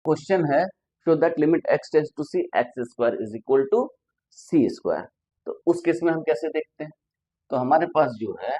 Question है show that limit x tends to c x square is equal to c square. तो उस case में हम कैसे देखते हैं? तो हमारे पास जो है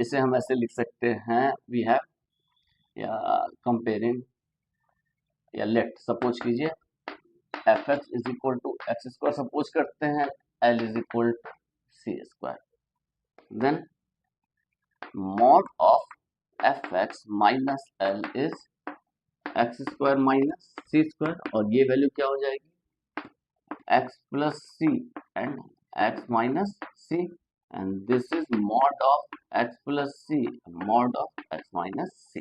इसे हम ऐसे लिख सकते हैं, वी हैव या कंपेयरिंग या लेट सपोज कीजिए f x is equal to x square suppose करते हैं, l is equal to c square, then mod of F x minus L is x square minus C square, और ये value क्या हो जाएगी x plus c and x minus c, and this is mod of x plus c mod of x minus c.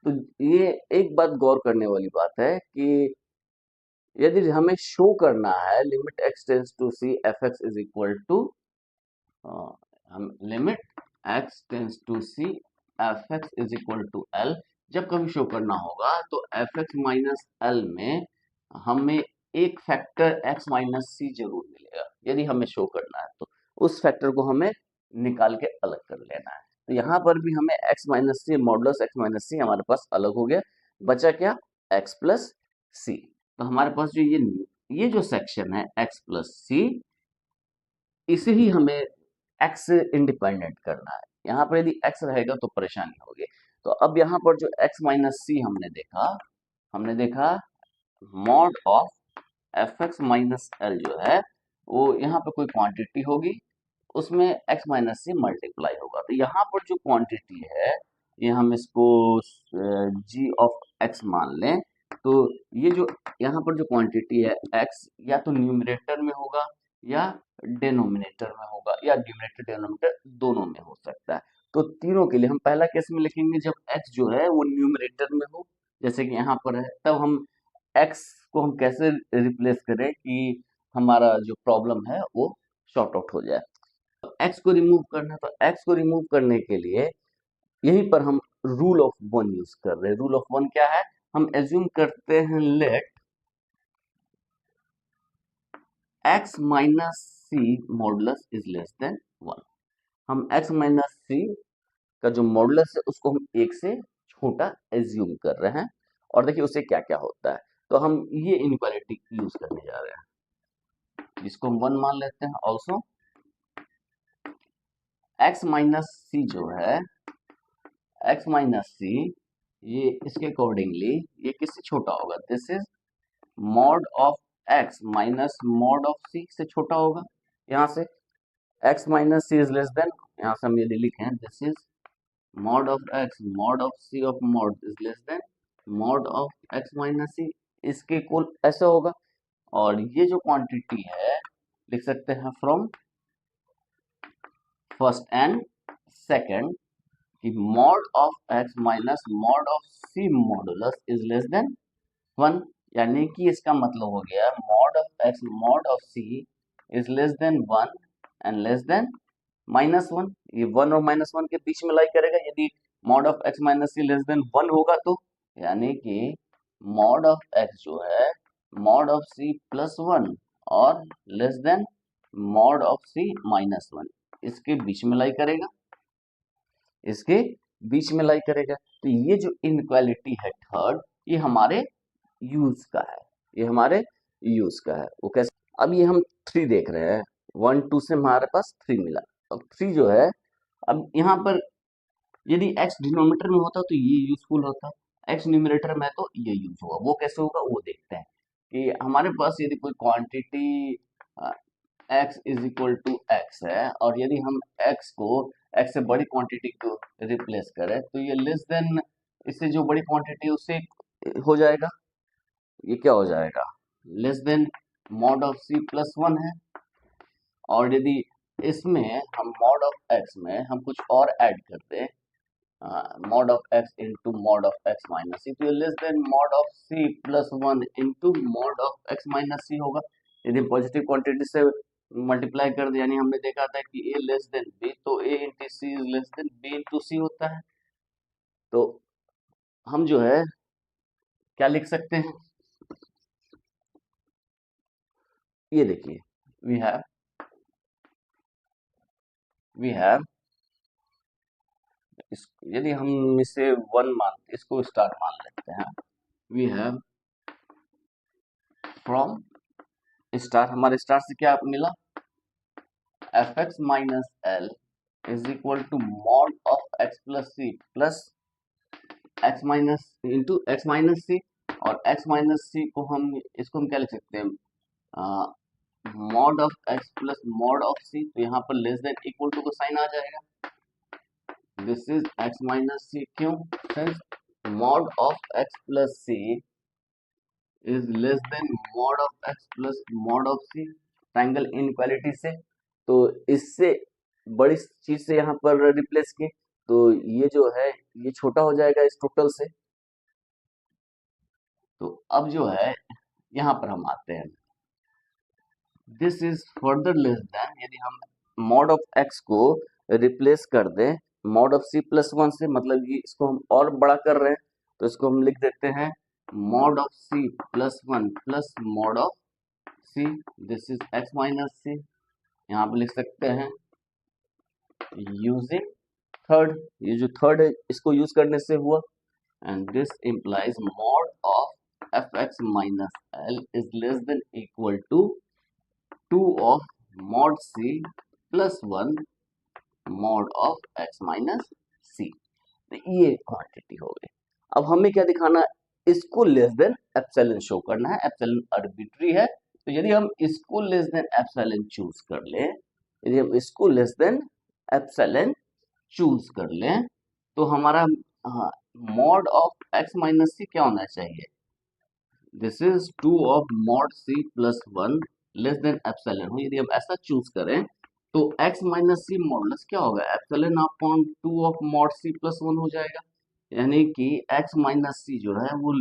तो ये एक बात गौर करने वाली बात है कि यदि हमें शो करना है limit x tends to c f x is equal to हम limit x tends to c f x is equal to l, जब कभी शो करना होगा तो एफ एक्स माइनस एल में हमें एक फैक्टर x माइनस सी जरूर मिलेगा। यदि हमें शो करना है तो उस फैक्टर को हमें निकाल के अलग कर लेना है। तो यहाँ पर भी हमें x minus C modulus x minus सी हमारे पास अलग हो गया, बचा क्या x प्लस सी। तो हमारे पास जो ये जो सेक्शन है x प्लस सी, इसे ही हमें x से इंडिपेंडेंट करना है। यहाँ पर यदि x रहेगा तो परेशानी होगी। तो अब यहाँ पर जो x माइनस सी हमने देखा mod of F x minus L जो है वो यहाँ पे कोई क्वांटिटी होगी, उसमें x माइनस सी मल्टीप्लाई होगा। तो यहाँ पर जो क्वांटिटी है ये हम इसको g ऑफ x मान लें। तो ये जो यहाँ पर जो क्वांटिटी है x या तो न्यूमरेटर में होगा या डिनोमिनेटर में होगा, या न्यूमरेटर डिनोमिनेटर दोनों में हो सकता है। तो तीनों के लिए हम पहला केस में लिखेंगे जब x जो है वो न्यूमरेटर में हो, जैसे कि यहाँ पर है, तब हम x को हम कैसे रिप्लेस करें कि हमारा जो प्रॉब्लम है वो शॉर्ट आउट हो जाए। तो x को रिमूव करना है, तो x को रिमूव करने के लिए यहीं पर हम रूल ऑफ वन यूज कर रहे हैं। रूल ऑफ वन क्या है? हम एज्यूम करते हैं let x minus C modulus is less than 1। हम x माइनस सी का जो मॉडुलस है उसको हम एक से छोटा एज्यूम कर रहे हैं, और देखिए उससे क्या क्या होता है। तो हम ये इनइक्वालिटी यूज करने जा रहे हैं जिसको हम 1 मान लेते हैं। ऑल्सो x माइनस सी जो है x माइनस सी ये इसके अकॉर्डिंगली ये किससे छोटा होगा? This is mod of x minus mod of c से छोटा होगा। यहाँ से x minus C is less than, यहाँ से हम ये लिखें this is mod of x mod of c of mod is less than mod of x minus c, इसके इक्वल ऐसे होगा। और ये जो क्वांटिटी है लिख सकते हैं फ्रॉम फर्स्ट एंड सेकंड कि mod of x minus mod of C modulus is less than 1, यानी कि इसका मतलब हो गया mod of x mod of c is less than 1 and less than minus 1। ये 1 और माइनस 1 के बीच में लाई करेगा। यदि mod of x minus C less than 1 होगा तो यानी कि मॉड ऑफ x जो है मॉड ऑफ c प्लस 1 और less than mod of c minus 1, इसके बीच में लाई करेगा, इसके बीच में लाई करेगा। तो ये जो इनइक्वालिटी है थर्ड, ये हमारे यूज का है, ये हमारे यूज का है। वो कैसे? अब ये हम 3 देख रहे हैं, 1 2 से हमारे पास 3 मिला। अब 3 जो है, अब यहाँ पर यदि x डिनोमिनेटर में होता तो ये यूजफुल होता, x न्यूमरेटर में तो ये यूज होगा। वो कैसे होगा वो देखते हैं कि हमारे पास यदि कोई quantity x is equal to x है और यदि हम x को x से बड़ी क्वांटिटी को रिप्लेस करें तो ये लेस देन इससे जो बड़ी क्वांटिटी है उससे हो जाएगा। ये क्या हो जाएगा? Less than mod of c plus 1 है। और यदि इसमें हम मॉड ऑफ x में हम कुछ और ऐड कर दें, mod of x into mod of x minus c, तो ये less than mod of c plus 1 into mod of x minus c होगा। यदि पॉजिटिव क्वांटिटी से मल्टीप्लाई कर दे, यानी हमने देखा था कि a लेस देन b, तो a into c is less than b into c होता है। तो हम जो है क्या लिख सकते हैं? ये देखिए वी हैव यदि हम इसे 1 मान इसको स्टार मान लेते हैं, वी हैव फ्रॉम स्टार, हमारे स्टार से क्या मिला, f x minus L is equal to mod of x plus c plus x minus into x minus c, और एक्स माइनस सी को हम इसको हम क्या लिख सकते हैं, mod of x plus mod of c, तो यहाँ पर लेस देन इक्वल टू का साइन आ जाएगा, this is x minus c, क्यों, since mod of x plus c is less than mod of x plus mod of c, triangle inequality से, तो इससे बड़ी चीज से यहाँ पर रिप्लेस की, तो ये जो है ये छोटा हो जाएगा इस टोटल से। तो अब जो है यहाँ पर हम आते हैं, this is further less than, यदि हम मॉड ऑफ एक्स को रिप्लेस कर दें mod of C plus one से, मतलब ये इसको हम और बड़ा कर रहे हैं, तो इसको हम लिख देते हैं mod of C plus one plus mod of c, this is x minus c, यहाँ पर लिख सकते हैं यूजिंग थर्ड, ये जो थर्ड है इसको यूज करने से हुआ, and this implies mod of F x minus L is less than equal to 2 of mod C plus 1 mod of x minus c, तो ये क्वांटिटी हो गई। अब हमें क्या दिखाना है, इसको लेस देन एप्सिलॉन शो करना है, एप्सिलॉन आर्बिट्री है, तो यदि हम इसको लेस देन एप्सिलॉन चूज कर ले, यदि हम इसको लेस देन एप्सिलॉन चूज कर लें, तो हमारा mod of x minus C क्या होना चाहिए, this is 2 of mod C plus 1 less than epsilon हो, यदि हम ऐसा चूज करें तो x माइनस सी मॉडुलस क्या होगा, epsilon upon 2 of mod C plus 1 हो जाएगा, यानी कि x माइनस सी जो है वो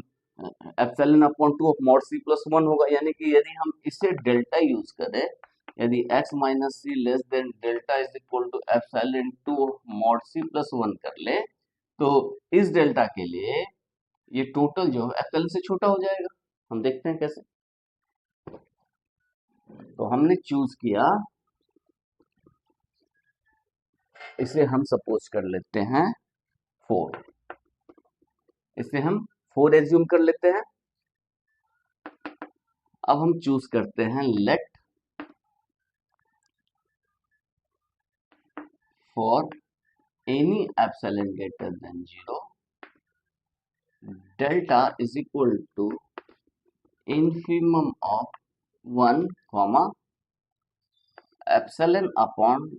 epsilon upon 2 of mod C plus 1 होगा, यानी कि यदि हम इसे डेल्टा यूज करें, यदि x minus C less than delta is equal to epsilon 2 of mod C plus 1 कर ले, तो इस डेल्टा के लिए ये टोटल जो है एप्सिलॉन से छोटा हो जाएगा। हम देखते हैं कैसे, तो हमने चूज किया, इसे हम सपोज कर लेते हैं 4, इसे हम 4 एज्यूम कर लेते हैं। अब हम चूज करते हैं let for any epsilon greater than 0 delta is equal to infimum of 1 comma epsilon upon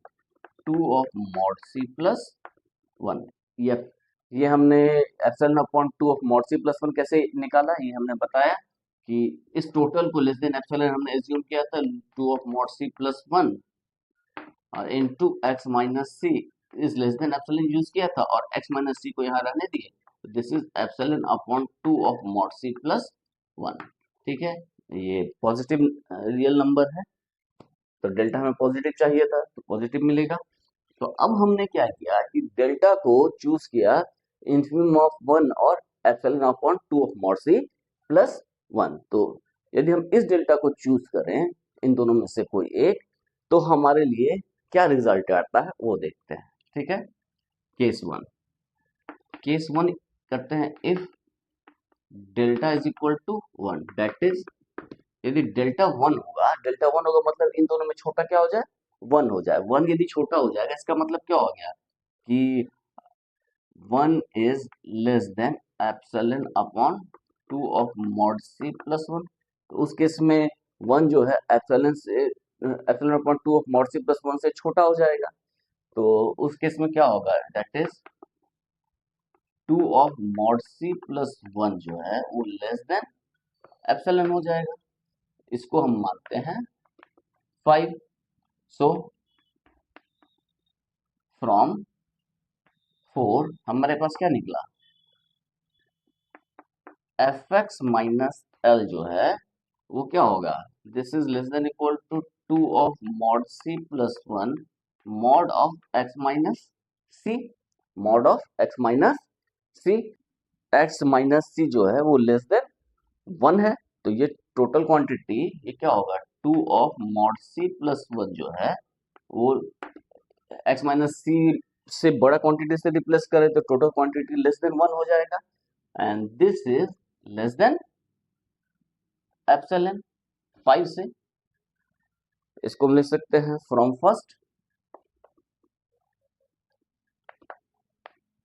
2 of mod C plus 1। ये हमने epsilon upon 2 of mod C plus 1 कैसे निकाला, ये हमने बताया कि इस टोटल को लेस देन एप्सिलॉन हमने एज्यूम किया था 2 ऑफ मॉड सी प्लस 1 और into x minus C is less than epsilon use किया था, और x माइनस सी को यहाँ रहने दिए, तो this is epsilon upon 2 of mod C plus 1। ठीक है, ये पॉजिटिव रियल नंबर है, तो डेल्टा हमें पॉजिटिव चाहिए था तो पॉजिटिव मिलेगा। तो अब हमने क्या किया कि डेल्टा को चूज किया इन्फिमम ऑफ 1 और epsilon upon 2 of mod C plus 1। तो यदि हम इस डेल्टा को चूज करें इन दोनों में से कोई एक, तो हमारे लिए क्या रिजल्ट आता है वो देखते हैं। ठीक है, केस 1 करते हैं, if delta is equal to 1, that is यदि डेल्टा 1 होगा मतलब इन दोनों में छोटा क्या हो जाए, 1 हो जाए। 1 यदि छोटा हो जाएगा इसका मतलब क्या हो गया कि 1 is less than epsilon upon 2 of mod C plus 1, तो उस केस में 1 जो है epsilon upon 2 of mod C plus 1 से छोटा हो जाएगा, तो उस केस में क्या होगा, that is 2 of mod C plus 1 जो है वो लेस देन एप्सिलॉन हो जाएगा, इसको हम मानते हैं 5। सो फ्रॉम 4 हमारे पास क्या निकला, एफ एक्स माइनस एल जो है वो क्या होगा, this is less than equal to 2 of mod C plus 1 mod of x minus c, mod of x minus c, x minus c जो है वो लेस देन 1 है, तो ये टोटल क्वांटिटी ये क्या होगा, 2 ऑफ मॉड सी प्लस 1 जो है वो एक्स माइनस सी से बड़ा क्वांटिटी से रिप्लेस करें तो टोटल क्वांटिटी लेस देन 1 हो जाएगा, and this is less than epsilon 5 से। इसको हम लिख सकते हैं फ्रॉम फर्स्ट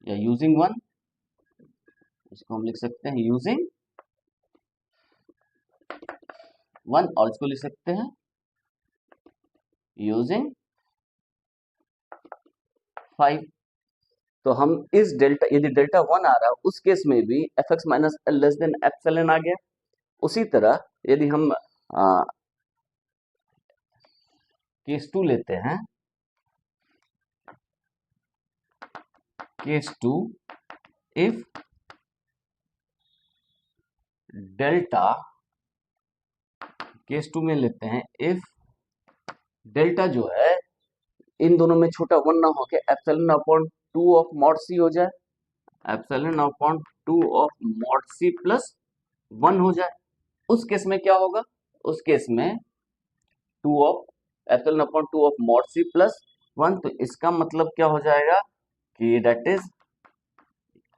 या यूजिंग वन। इसको हम लिख सकते हैं यूजिंग वन, और इसको लिख सकते हैं यूजिंग 5। तो हम इस डेल्टा, यदि डेल्टा 1 आ रहा है उस केस में भी f x minus l less than epsilon आ गया। उसी तरह यदि हम केस 2 लेते हैं, केस 2 इफ डेल्टा, केस 2 में लेते हैं इफ डेल्टा जो है इन दोनों में छोटा 1 ना होके epsilon upon 2 of mod C हो जाए, epsilon upon 2 of mod C plus 1 हो जाए। उस केस में क्या होगा, उस केस में 2 of epsilon upon 2 of mod C plus 1। तो इसका मतलब क्या हो जाएगा कि that is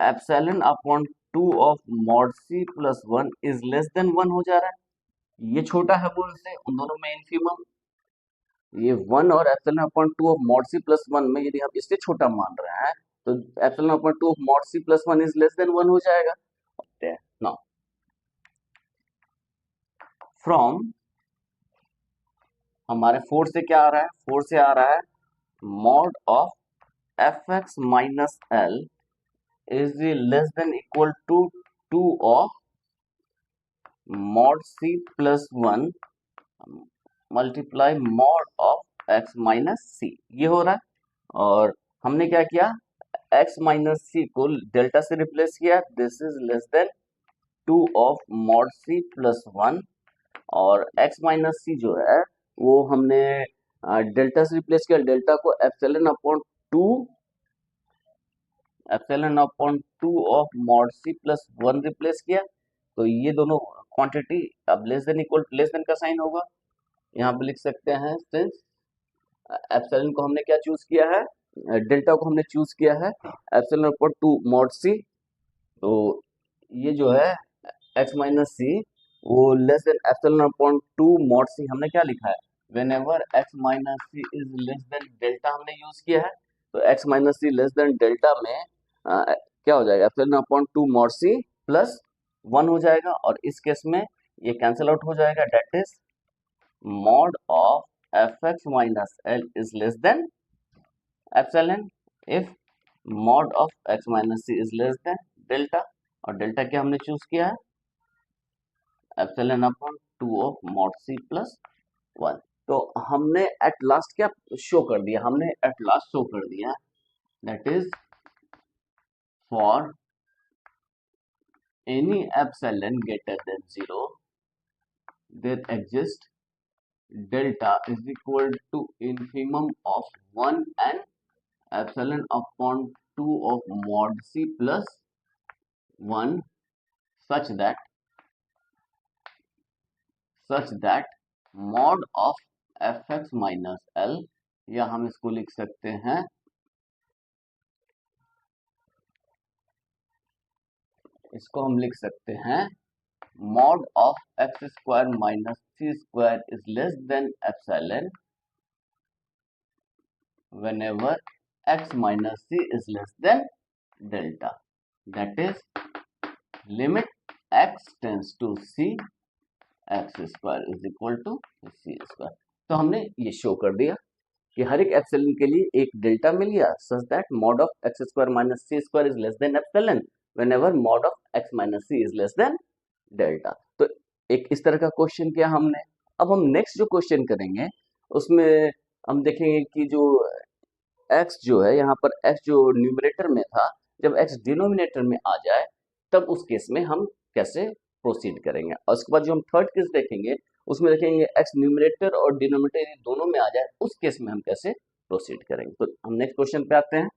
epsilon upon 2 of mod C plus 1 is less than 1 हो जा रहा है। ये छोटा है बोल से उन दोनों में इनफीमम, ये 1 और epsilon upon 2 of mod C plus 1 में यदि हम इससे छोटा मान रहे हैं तो epsilon upon 2 of mod C plus 1 is less than 1 हो जाएगा। नाउ फ्रॉम हमारे 4 से क्या आ रहा है, 4 से आ रहा है mod of F x minus L is less than equal to 2 of mod C plus 1 multiply mod of x minus c, ये हो रहा है। और हमने क्या किया, एक्स माइनस सी को डेल्टा से रिप्लेस किया, this is less than 2 of mod C plus 1, और एक्स माइनस सी जो है वो हमने डेल्टा से रिप्लेस किया, डेल्टा को epsilon upon 2, epsilon upon 2 of mod C plus 1 replace किया। तो ये दोनों क्वांटिटी अब less than equal less than का साइन होगा, यहाँ पे लिख सकते हैं सिंस एप्सिलॉन को हमने क्या चूज किया है, डेल्टा को हमने चूज किया है एप्सिलॉन अपॉन 2 मॉड सी। तो ये जो है एक्स माइनस सी वो less than epsilon upon 2 mod C हमने क्या लिखा है, whenever X minus C is less than delta हमने यूज किया है। तो X minus C less than delta में क्या हो जाएगा, एप्सिलॉन अपॉन 2 मॉड सी प्लस 1 हो जाएगा, और इस केस में ये कैंसिल आउट हो जाएगा, that is mod of F x minus L is less than epsilon if mod of x minus C is less than delta, और डेल्टा क्या हमने चूज किया है, epsilon upon 2 of mod C plus 1। तो हमने at last क्या show कर दिया, हमने एट लास्ट शो कर दिया that is for any epsilon greater than 0 there exist delta is equal to infimum of 1 and epsilon upon 2 of mod C plus 1 such that mod of fx minus l, या हम इसको लिख सकते हैं mod of x square minus C square is less than epsilon whenever x minus c is less than delta, that is limit x tends to c x square is equal to c square। तो हमने ये show कर दिया कि हर एक epsilon के लिए एक डेल्टा मिल गया such that mod of X square minus C square is less than epsilon whenever mod of x minus C is less than delta. तो एक इस तरह का क्वेश्चन किया हमने। अब हम नेक्स्ट जो क्वेश्चन करेंगे उसमें हम देखेंगे कि जो x जो है यहाँ पर x जो न्यूमरेटर में था, जब x डिनोमिनेटर में आ जाए तब उस केस में हम कैसे प्रोसीड करेंगे। और उसके बाद जो हम थर्ड केस देखेंगे उसमें देखेंगे x न्यूमरेटर और डिनोमिनेटर दोनों में आ जाए, उस केस में हम कैसे प्रोसीड करेंगे। तो हम नेक्स्ट क्वेश्चन पे आते हैं।